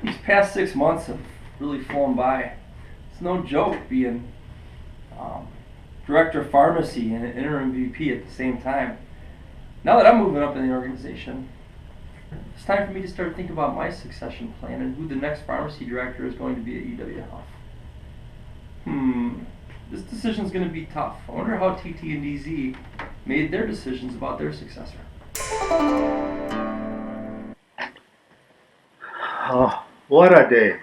These past 6 months have really flown by. It's no joke being um, director of pharmacy and an interim VP at the same time. Now that I'm moving up in the organization, it's time for me to start thinking about my succession plan and who the next pharmacy director is going to be at UW Health. This decision's going to be tough. I wonder how TT and DZ made their decisions about their successor. Oh, what a day.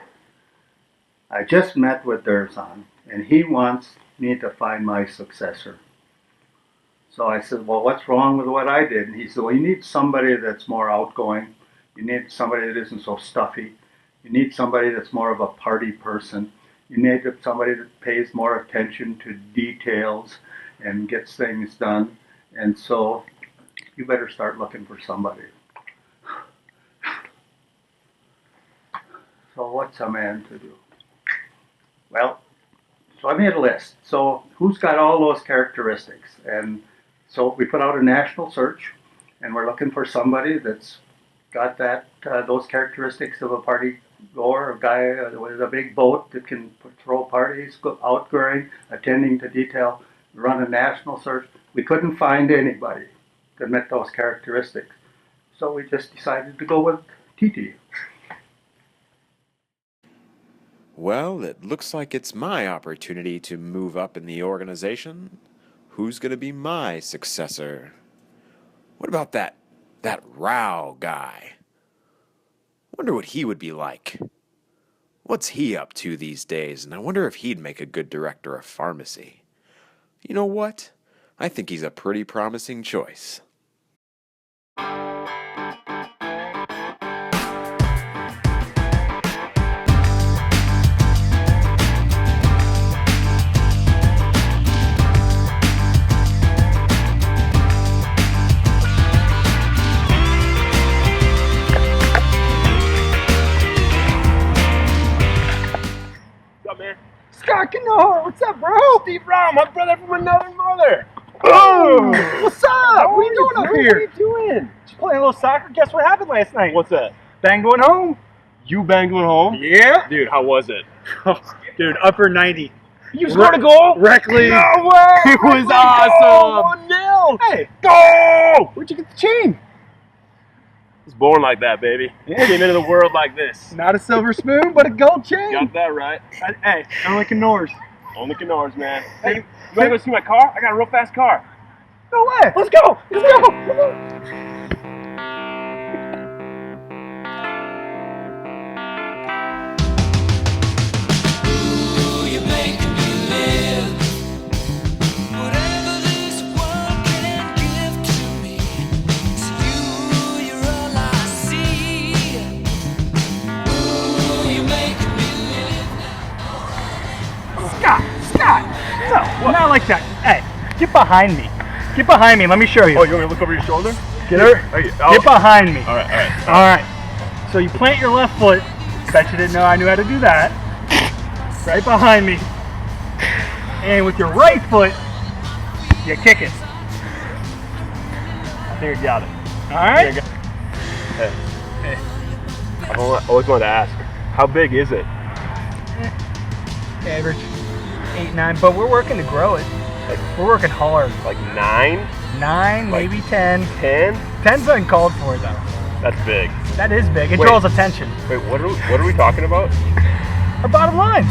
I just met with Durzan, and he wants me to find my successor. So I said, well, what's wrong with what I did? And he said, well, you need somebody that's more outgoing. You need somebody that isn't so stuffy. You need somebody that's more of a party person. You need somebody that pays more attention to details and gets things done. And so you better start looking for somebody. So what's a man to do? Well, so I made a list. So who's got all those characteristics? And so we put out a national search, and we're looking for somebody that's got that those characteristics of a party goer, a guy with a big boat that can throw parties, go outgoing, attending to detail, run a national search. We couldn't find anybody that met those characteristics. So we just decided to go with TT. Well, it looks like it's my opportunity to move up in the organization. Who's going to be my successor? What about that Rao guy? Wonder what he would be like. What's he up to these days? And I wonder if he'd make a good director of pharmacy. You know what? I think he's a pretty promising choice. Scott Kennard, what's up, bro? Steve Brown, my brother from another mother. Oh, what's up? What are you doing up here? What are you doing? Just playing a little soccer. Guess what happened last night? What's that? Bang going home. You banged one home? Yeah. Dude, how was it? Dude, upper 90. You scored a goal? Reckley. No way. It was awesome. 1-0. Hey, go! Where'd you get the chain? I was born like that, baby. Yeah. Came into the world like this. Not a silver spoon, but a gold chain. Got that right. Hey, only Kennards. Only Kennards, man. Hey, you wanna go see my car? I got a real fast car. No way. Let's go. Let's go. Come on. Not like that. Hey, get behind me. Get behind me. Let me show you. Oh, you want me to look over your shoulder? Get her. Get behind me. All right. All right. So you plant your left foot. Bet you didn't know I knew how to do that. Right behind me. And with your right foot, you kick it. I think you got it. All right. Hey. I've always wanted to ask, how big is it? Average. 8, 9, but we're working to grow it. We're working hard. Like 9? 9, like maybe 10. 10? 10's been called for though. That's big. That is big. It draws attention. Wait, what are we talking about? Our bottom lines.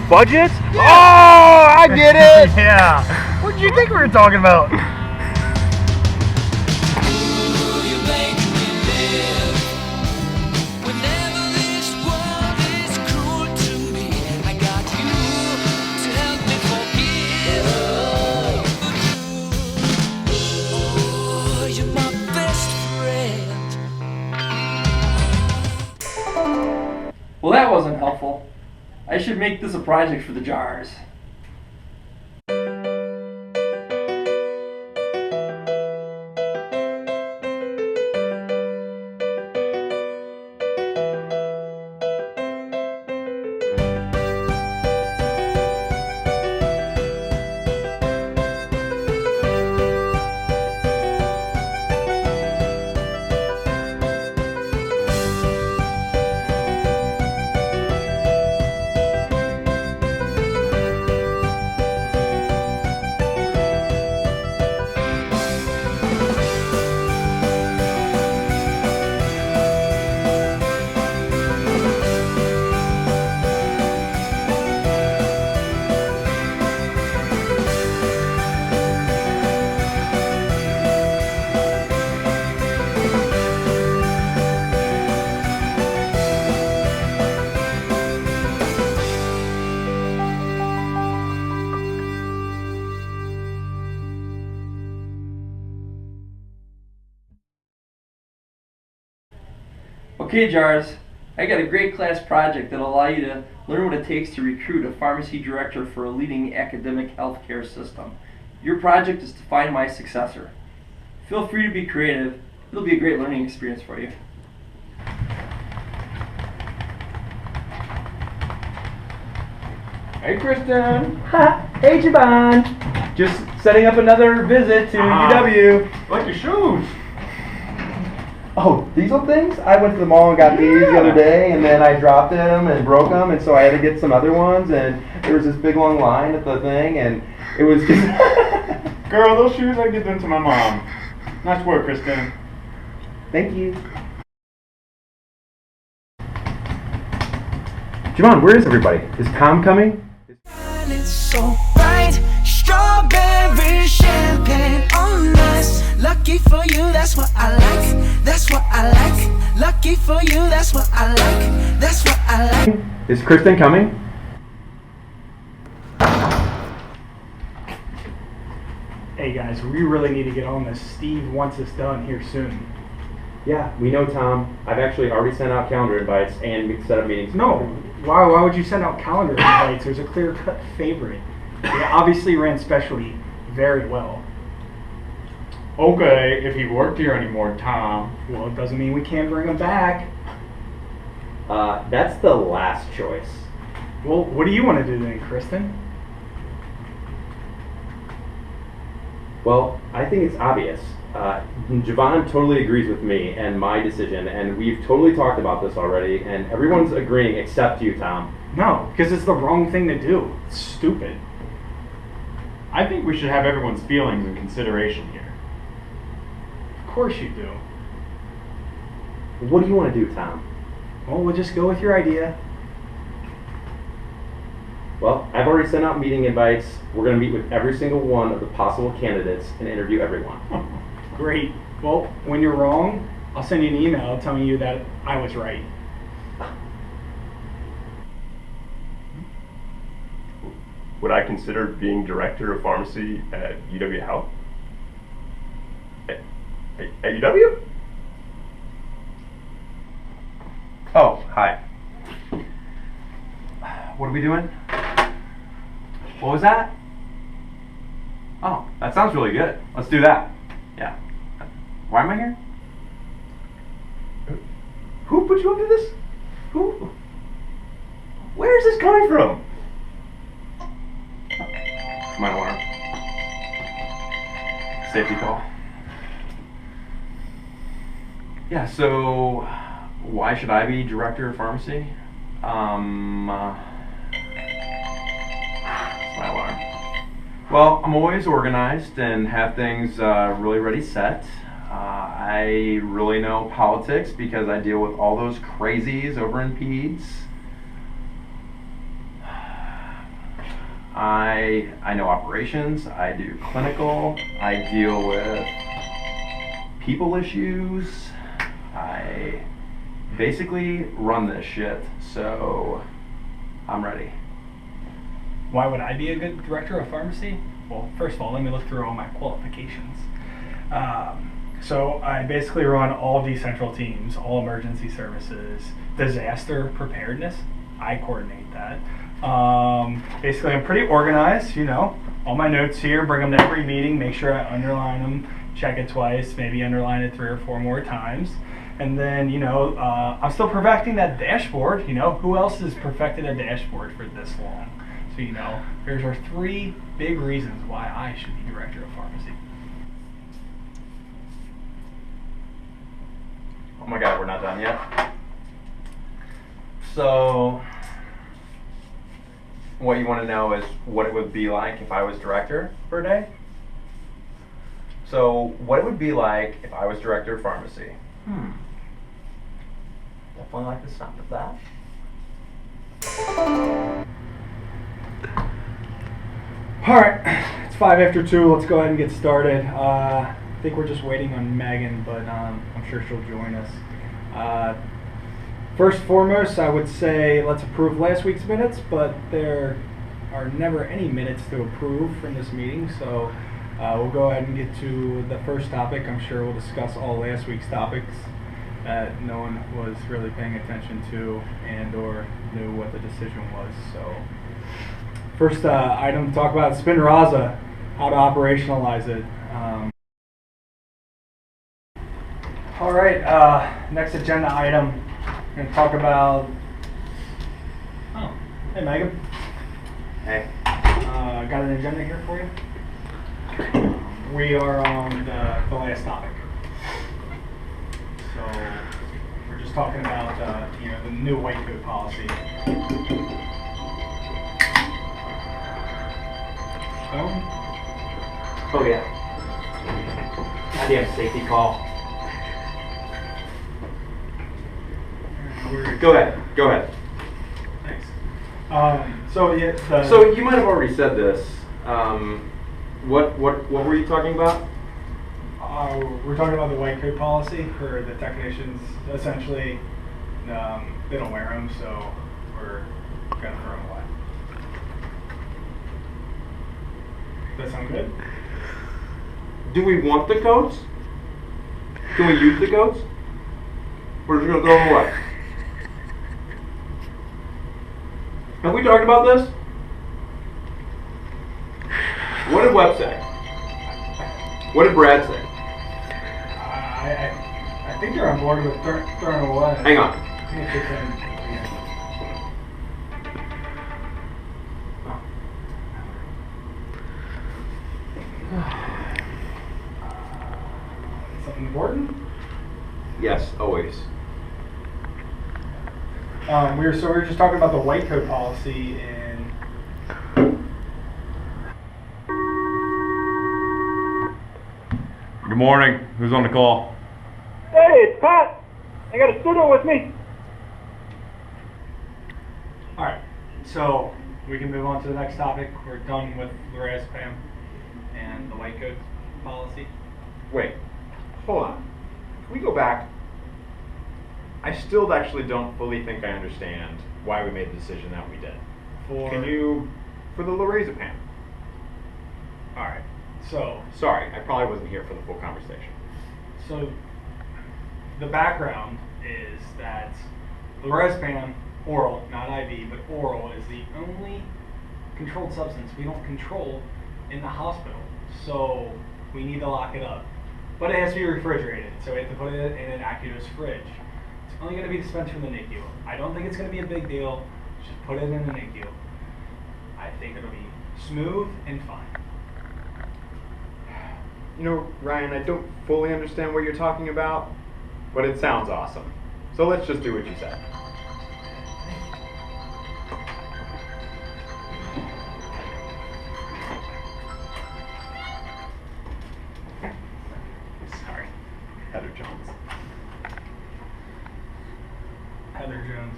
Budget? Yeah. Oh, I get it. Yeah. What did you think we were talking about? Well, that wasn't helpful. I should make this a project for the jars. Okay, Jars, I got a great class project that'll allow you to learn what it takes to recruit a pharmacy director for a leading academic healthcare system. Your project is to find my successor. Feel free to be creative. It'll be a great learning experience for you. Hey, Kristen. Hey, Javon. Just setting up another visit to UW. Like your shoes. Oh, these old things? I went to the mall and got these the other day, and then I dropped them and broke them, and so I had to get some other ones, and there was this big long line at the thing, and it was just... Girl, those shoes I give them to my mom. Nice work, Kristen. Thank you. Javon, where is everybody? Is Tom coming? It's so bright, strawberry champagne on us. Lucky for you, that's what I like. That's what I like. Lucky for you, that's what I like. That's what I like. Is Kristen coming? Hey guys, we really need to get on this. Steve wants us done here soon. Yeah, we know Tom. I've actually already sent out calendar invites and set up meetings. No, why would you send out calendar invites? There's a clear-cut favorite. He obviously ran specialty very well. Okay, if he worked here anymore, Tom. Well, it doesn't mean we can't bring him back. That's the last choice. Well, what do you want to do then, Kristen? Well, I think it's obvious. Javon totally agrees with me and my decision, and we've totally talked about this already, and everyone's agreeing except you, Tom. No, because it's the wrong thing to do. It's stupid. I think we should have everyone's feelings in consideration here. Of course you do. What do you want to do, Tom? Well, we'll just go with your idea. Well, I've already sent out meeting invites. We're going to meet with every single one of the possible candidates and interview everyone. Great. Well, when you're wrong, I'll send you an email telling you that I was right. Would I consider being director of pharmacy at UW Health? At UW? Oh, hi. What are we doing? What was that? Oh, that sounds really good. Let's do that. Yeah. Why am I here? Who put you up to this? Who? Where is this coming from? It's my alarm. Safety call. Yeah, so why should I be director of pharmacy? It's my alarm. Well, I'm always organized and have things really ready set. I really know politics because I deal with all those crazies over in Peds. I know operations, I do clinical, I deal with people issues. I basically run this shit, so I'm ready. Why would I be a good director of pharmacy? Well, first of all, let me look through all my qualifications. So I basically run all decentral teams, all emergency services, disaster preparedness. I coordinate that. Basically, I'm pretty organized, you know. All my notes here, bring them to every meeting, make sure I underline them, check it twice, maybe underline it 3 or 4 more times. And then, you know, I'm still perfecting that dashboard. You know, who else has perfected a dashboard for this long? So, you know, there's our 3 big reasons why I should be director of pharmacy. Oh my god, we're not done yet. So, what you want to know is what it would be like if I was director for a day? So, what it would be like if I was director of pharmacy? Definitely like the sound of that. Alright, it's 5 after 2. Let's go ahead and get started. I think we're just waiting on Megan, but I'm sure she'll join us. First and foremost, I would say let's approve last week's minutes, but there are never any minutes to approve from this meeting, so we'll go ahead and get to the first topic. I'm sure we'll discuss all last week's topics. that no one was really paying attention to and or knew what the decision was. So first item to talk about Spinraza, how to operationalize it. All right, next agenda item, we're going to talk about, oh, hey Megan. Hey. Got an agenda here for you. We are on the last topic. So we're just talking about the new white coat policy. Oh yeah. Goddamn safety call. Go ahead. Thanks. So You might have already said this. What were you talking about? we're talking about the white coat policy for the technicians. Essentially, they don't wear them, so we're gonna throw them away. Does that sound good? Do we want the coats? Can we use the coats? We're just gonna throw them away. Have we talked about this? What did Webb say? What did Brad say? I think you're on board with throwing away. Hang on. I think it's just something important? Yes, always. We were just talking about the white coat policy and Good morning. Who's on the call? Hey, it's Pat. I got a student with me. Alright, so we can move on to the next topic. We're done with lorazepam and the white coat policy. Wait, hold on. Can we go back? I still actually don't fully think I understand why we made the decision that we did. For the lorazepam. Alright, so Sorry, I probably wasn't here for the full conversation. So the background is that lorazepam, oral, not IV, but oral, is the only controlled substance we don't control in the hospital. So we need to lock it up. But it has to be refrigerated, so we have to put it in an aqueous fridge. It's only going to be dispensed from the NICU. I don't think it's going to be a big deal. Just put it in the NICU. I think it'll be smooth and fine. You know, Ryan, I don't fully understand what you're talking about, but it sounds awesome. So let's just do what you said. Sorry, Heather Jones. Heather Jones.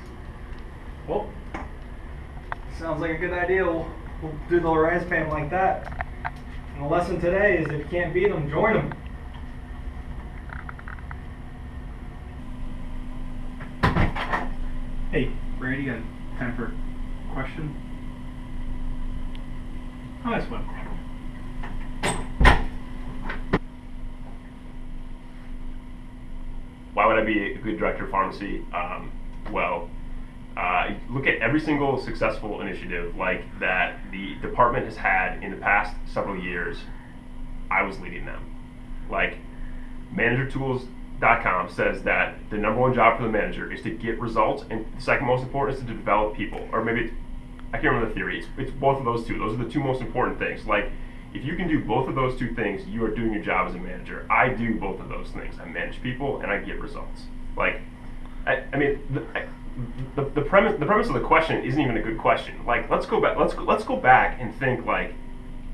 Well, sounds like a good idea. We'll do the lorazepam like that. And the lesson today is if you can't beat them, join them. Hey, Brady, you got time for a question? Oh, that's one. Why would I be a good director of pharmacy? Look at every single successful initiative like that the department has had in the past several years. I was leading them. Like managertools.com says that the number one job for the manager is to get results, and the second most important is to develop people. Or maybe I can't remember the theory. It's both of those two. Those are the two most important things. Like if you can do both of those two things, you are doing your job as a manager. I do both of those things. I manage people and I get results. Like the premise of the question isn't even a good question. Like let's go back and think like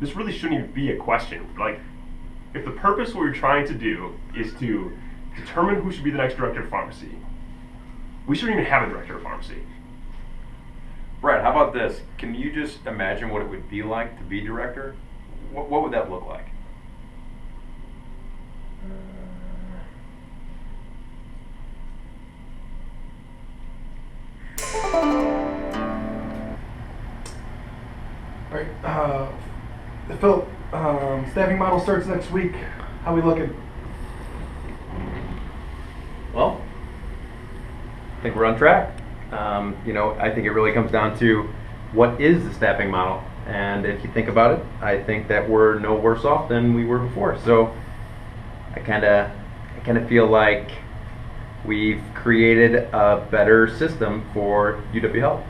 this really shouldn't even be a question. Like if the purpose of what we're trying to do is to determine who should be the next director of pharmacy, we shouldn't even have a director of pharmacy. Brad, how about this? Can you just imagine what it would be like to be director? What would that look like? Alright, Phil, staffing model starts next week. How we looking? Well, think we're on track. I think it really comes down to what is the staffing model. And if you think about it, I think that we're no worse off than we were before. So I kind of feel like we've created a better system for UW Health.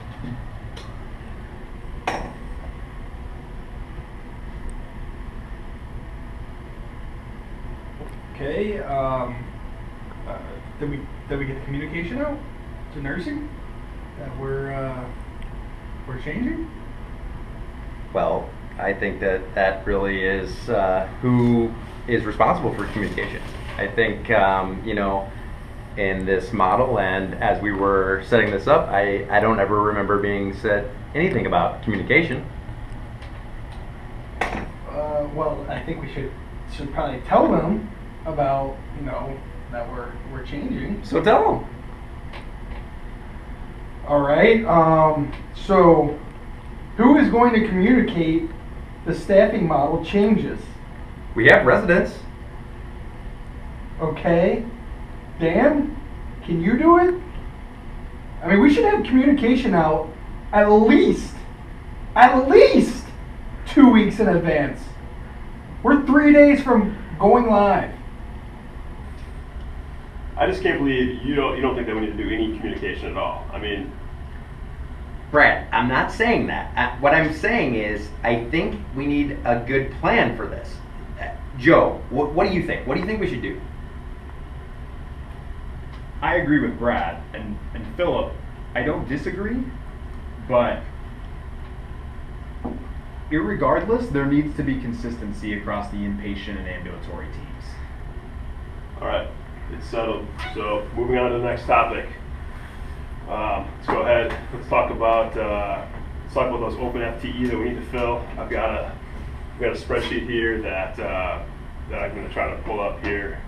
Okay. Did we get the communication out to nursing that we're changing? Well, I think that really is who is responsible for communication. I think, in this model and as we were setting this up, I don't ever remember being said anything about communication. Well, I think we should probably tell them about, that we're changing. So tell them. All right. So, who is going to communicate the staffing model changes? We have residents. Okay. Dan, can you do it? I mean, we should have communication out at least 2 weeks in advance. We're 3 days from going live. I just can't believe you don't think that we need to do any communication at all. I mean, Brad, I'm not saying that. What I'm saying is I think we need a good plan for this. Joe, what do you think? What do you think we should do? I agree with Brad and Philip. I don't disagree, but irregardless, there needs to be consistency across the inpatient and ambulatory teams. all right, it's settled. So moving on to the next topic. Let's go ahead. Let's talk about those open FTE that we need to fill. I've got a spreadsheet here that I'm going to try to pull up here.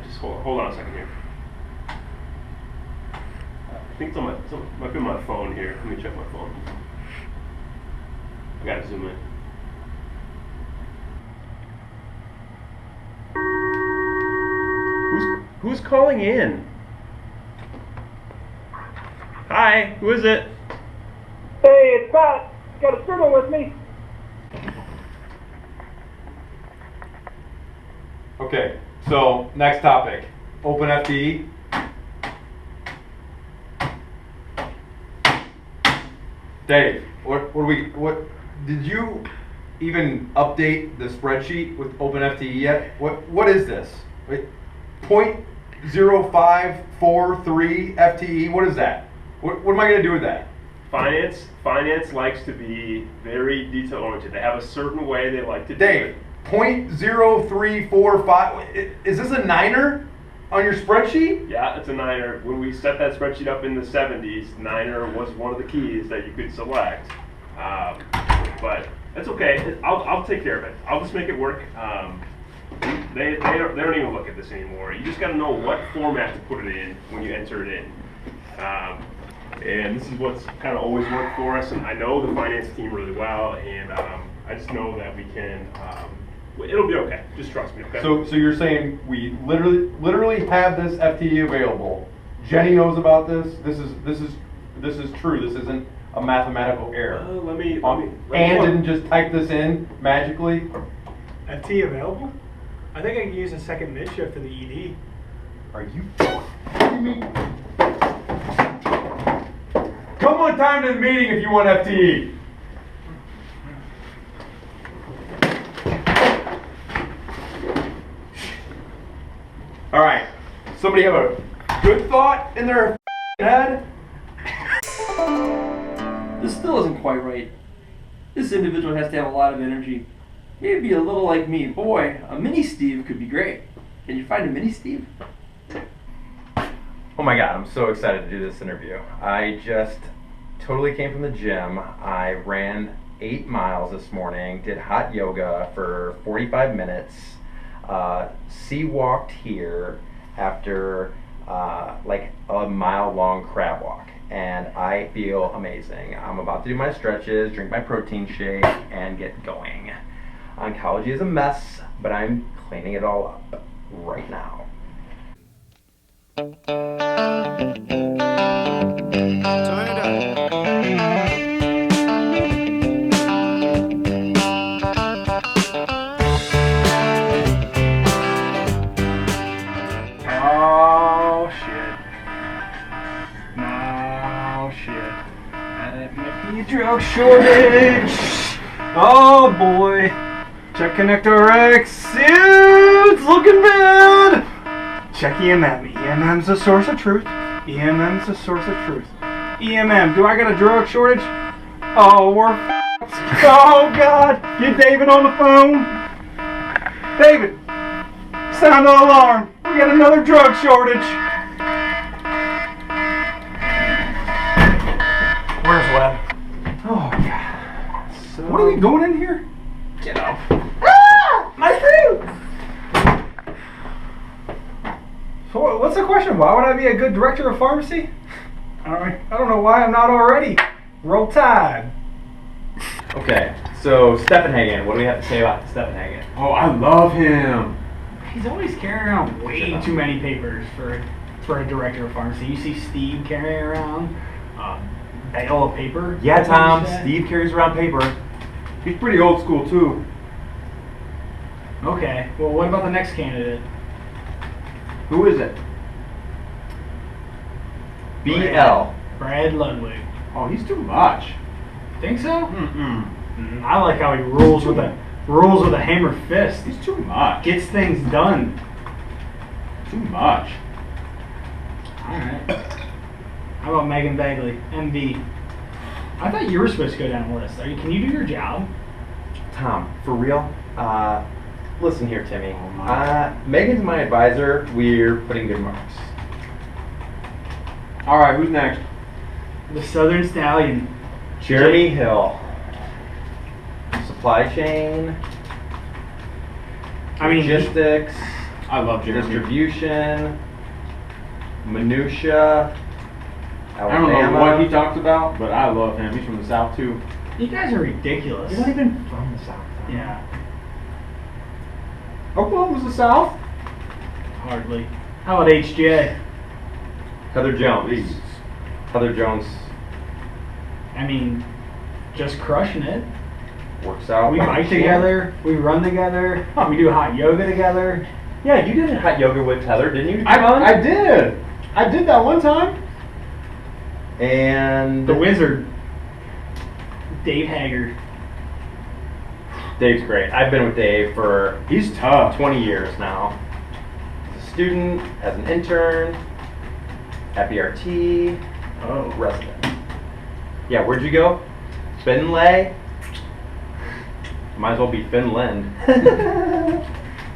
Just hold on a second here. I think it might be my phone here. Let me check my phone. I gotta zoom in. Who's calling in? Hi, who is it? Hey, it's Pat. Got a servant with me. Okay, so next topic, open FTE. Dave, what did you even update the spreadsheet with open FTE yet? What is this? Wait, 0.0543 FTE. What is that? What am I going to do with that? Finance likes to be very detail oriented. They have a certain way they like to do Dave, it. 0.0345. Is this a niner on your spreadsheet? Yeah, it's a niner. When we set that spreadsheet up in the 70s, niner was one of the keys that you could select. But that's okay. I'll take care of it. I'll just make it work. They don't even look at this anymore. You just got to know what format to put it in when you enter it in. And this is what's kind of always worked for us. And I know the finance team really well, and I just know that we can. It'll be okay. Just trust me. Okay. So you're saying we literally have this FTE available. Jenny knows about this. This is true. This isn't a mathematical error. Let me Anne didn't just type this in magically. FT available? I think I can use a second mid shift in the ED. Are you kidding me? Come on time to the meeting if you want FTE. All right. Somebody have a good thought in their head? This still isn't quite right. This individual has to have a lot of energy. Maybe a little like me. Boy, a mini Steve could be great. Can you find a mini Steve? Oh my God, I'm so excited to do this interview. I just totally came from the gym. I ran 8 miles this morning, did hot yoga for 45 minutes, sea walked here after like a mile-long crab walk. and I feel amazing. I'm about to do my stretches, drink my protein shake, and get going. Oncology is a mess, but I'm cleaning it all up right now. Oh shit. No shit. That might be a drug shortage. Oh boy. Check connector X. It's looking bad. Check EMM. EMM's the source of truth. EMM's the source of truth. EMM, do I got a drug shortage? Oh, we're f***ed. Oh God. Get David on the phone. David, sound the alarm. We got another drug shortage. Where's Webb? Oh God. So what are we going in here? Get up. Ah! My food! So what's the question? Why would I be a good director of pharmacy? I don't know why I'm not already. Roll Tide. Okay, so Steppenhagen, what do we have to say about Steppenhagen? Oh, I love him. He's always carrying around way too many papers for a director of pharmacy. You see Steve carrying around a bale of paper. Yeah, Tom, Steve carries around paper. He's pretty old school too. Okay, well what about the next candidate? Who is it? BL. Brad Ludwig. Oh, he's too much. Think so? I like how he rules with a hammer fist. He's too much. Gets things done. Too much. Alright. How about Megan Bagley, MD? I thought you were supposed to go down the list. Can you do your job? Tom, for real? Listen here, Timmy. Megan's my advisor. We're putting good marks. All right, who's next? The Southern Stallion. Jeremy Hill. Supply chain. Logistics. I love Jeremy. Distribution. Minutia. I don't know what he talks about, but I love him. He's from the South too. You guys are ridiculous. You're not even from the South. Yeah. Oklahoma's the South? Hardly. How about HJ? Heather Jones. Heather Jones I mean, just crushing it. works out. We bike together. We run together. We do hot yoga together. Yeah, you did hot yoga with Heather, didn't you? I did. I did that one time. And the wizard, Dave Haggard. Dave's great. I've been with Dave for he's tough. 20 years now. As a student, as an intern, at BRT, resident. Yeah, where'd you go? Finlay? Might as well be Finland.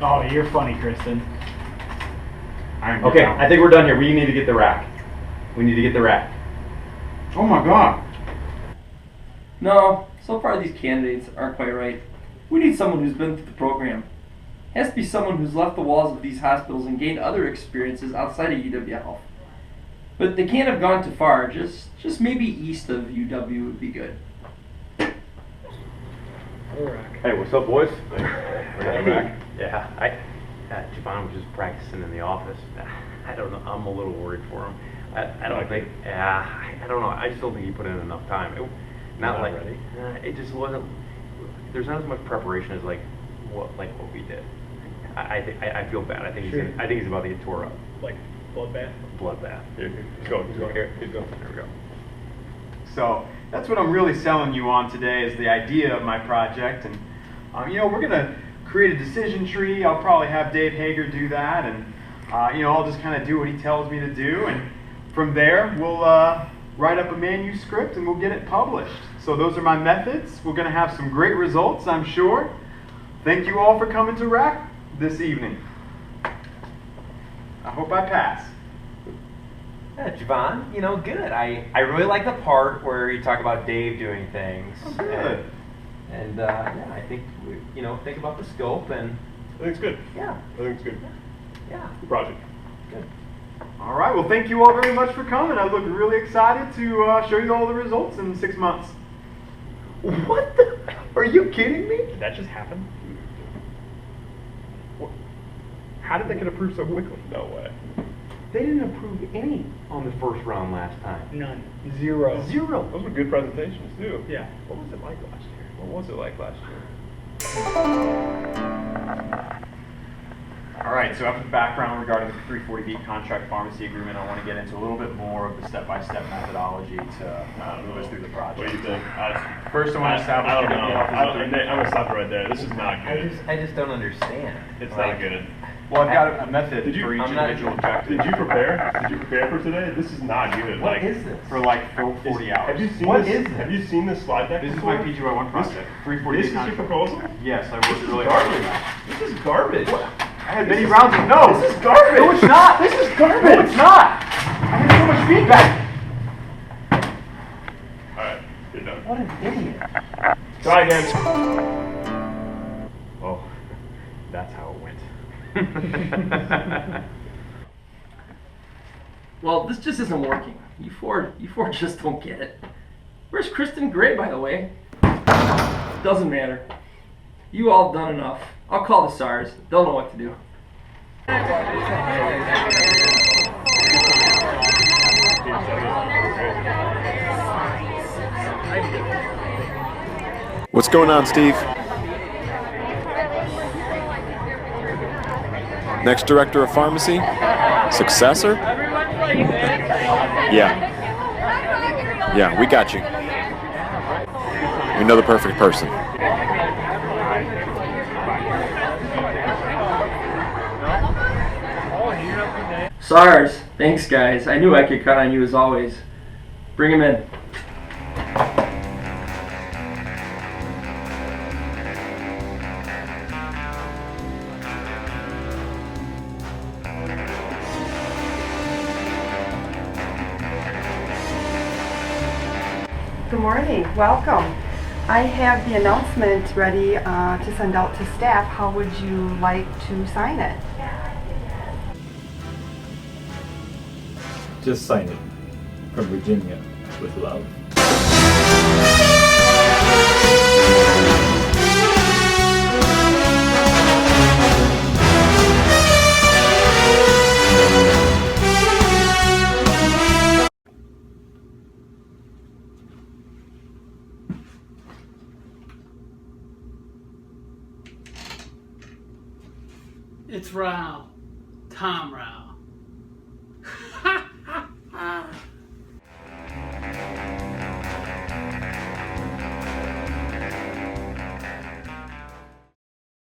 Oh, you're funny, Kristen. Okay, I think we're done here. We need to get the rack. We need to get the rack. Oh my God. No, so far these candidates aren't quite right. We need someone who's been through the program. It has to be someone who's left the walls of these hospitals and gained other experiences outside of UW Health. But they can't have gone too far. Just maybe east of UW would be good. Hey, what's up, boys? Hey. Yeah, Javon was just practicing in the office. I don't know. I'm a little worried for him. I don't think. I don't know. I just don't think he put in enough time. It just wasn't. There's not as much preparation as what we did. I feel bad. I think he's about to get tore up. Like bloodbath. Bloodbath. He's going here. There we go. So that's what I'm really selling you on today is the idea of my project, and we're gonna create a decision tree. I'll probably have Dave Hager do that, and I'll just kind of do what he tells me to do, and from there we'll write up a manuscript and we'll get it published. So those are my methods. We're gonna have some great results, I'm sure. Thank you all for coming to RAC this evening. I hope I pass. Yeah, Javon, good. I really like the part where you talk about Dave doing things. Oh, good. And I think think about the scope and. I think it's good. Yeah. I think it's good. Yeah. Good project. Good. All right, well, thank you all very much for coming. I look really excited to show you all the results in 6 months. What the? Are you kidding me? Did that just happen? How did that get approved so quickly? No way. They didn't approve any on the first round last time. None. Zero. Zero. Those were good presentations too. Yeah. What was it like last year? What was it like last year? All right, so after the background regarding the 340B contract pharmacy agreement, I want to get into a little bit more of the step-by-step methodology to move us through the project. What do you think? First, I want to establish. I don't know. I'm gonna stop it right there. This is not good. I just don't understand. It's not good. Well, I've got a method Did you- for each I'm not- individual objective. Did you prepare? Did you prepare for today? This is not good. What like, is this? For like full 40 hours. Have you seen What this? is this? Have you seen this slide deck? This is before? my PGY1 project. 340 This is your proposal? Yes, I This worked is really hard. garbage. This is garbage. I had many rounds of no. This is garbage. No, it's not. This is garbage. No, it's not. I had so much feedback. All right, you're done. What an idiot. Try again. Oh, that's how it went. Well, this just isn't working. You four just don't get it. Where's Kristen Gray, by the way? Doesn't matter. You all have done enough. I'll call the SARS. They'll know what to do. What's going on, Steve? Next director of pharmacy? Successor? Yeah, we got you. You know the perfect person. SARS, thanks guys. I knew I could count on you as always. Bring him in. Good morning, welcome. I have the announcement ready to send out to staff. How would you like to sign it? Just sign it. From Virginia, with love. It's Rao. Tom Rao.